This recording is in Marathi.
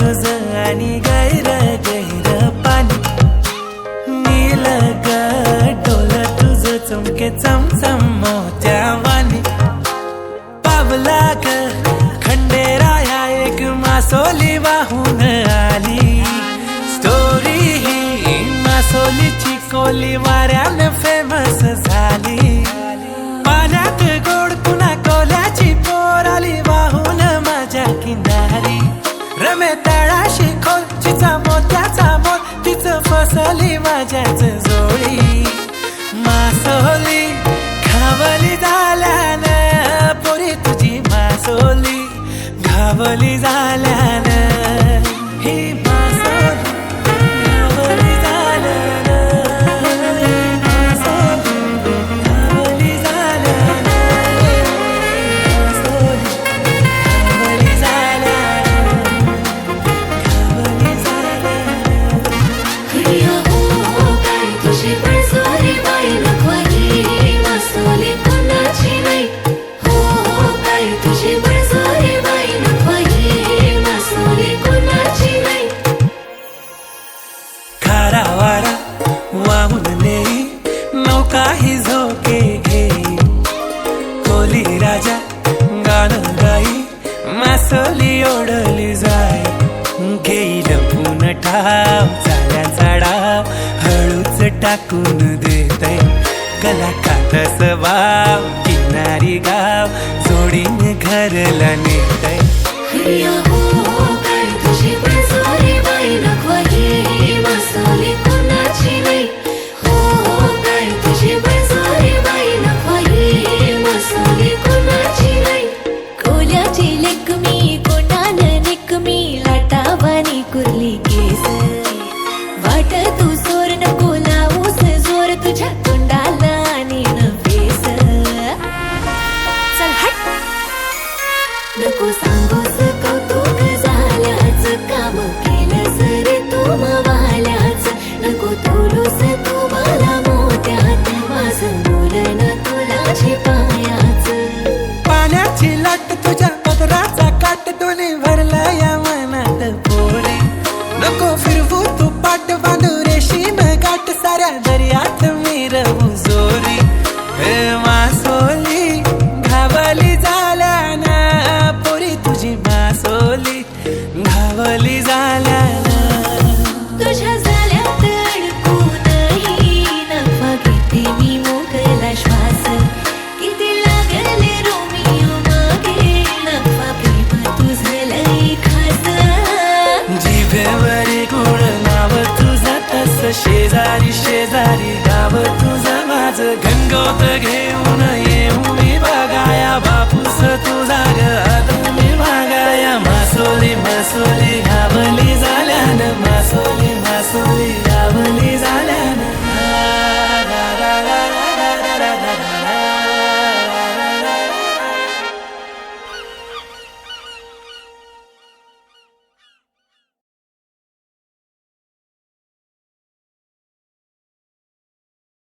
तुझं आणि गैर गैर पाणी नील ग डोल तुझं चमके चमचम मोत्यावानी पावला ग खंडेराया एक मासोली वाहून आली स्टोरी ही मासोलीची कोली वाऱ्यानं फेमस झाली पाण्यात गोड पुन्हा कोल्याची पोर आली वाहून माझ्या किनारी रमे तळाशी खोल चिचा मोत्याचा मोल तिचं फसली माझ्याच जोडी मासोली घावली झाल्यानं पोरी तुझी मासोली घावली झाल्यानं ही मासोली घावली झाल्यानं मासोली घावली झाल्यानं मासोली घावली झाल्यानं घावली झाल्यानं खडिया हो काय तुझी बळजबरी बाई नखवाली मासोली कोणाची नाही हो काय तुझी बळजबरी बाई नखवाली मासोली कोणाची नाही खारा वारा वाहून नेई नौका ही झोके घेई कोली राजा गाणं गाई मासोली ओढली जाई घेईल पुन ठाव चाल्याचा डाव हळूच टाकून देतय कलाकात स्वभाव किनारी गाव जोडीने घरला नेतय खडिया हो काय तुझी बळजबरी बाई नखवाली मासोली कोणाची नाही हो काय तुझी बळजबरी बाई नखवाली मासोली कोणाची नाही कोल्याची लेकमी कोणानं निकमी लाटावानी कुर्ली केस वाट तू सोर नको लावूस जोर तुझ्या तोंडाला आणि नफेस चल हट नको सांगूस कौतुक झाल्याच काम केलंस रे तू मवाल्याच नको तोलूस तू मला मोत्यात माझं बोलणं तुला झिपायाच पाण्याची लाट तुझ्या पदराचा काट दोन्ही भरला या मनात पोरे नको फिरवू तू पाठ बांधू रेशीम गाठ साऱ्या दर्यात मिरवू जोरी हे मासोली घावली झाल्यानं पोरी तुझी मासोली घावली झाल्यानं तुझ्या झाल्यात अडकूनही नफा घेते मी मोकला श्वास किती लागले रोमिओ मागे नफा प्रेम तुझं लई खास जिभेवर गुळ नाव तुझं तस शेजारी शेजारी गाव तुझं माझं गंगोत घेऊन येऊ मी बघाया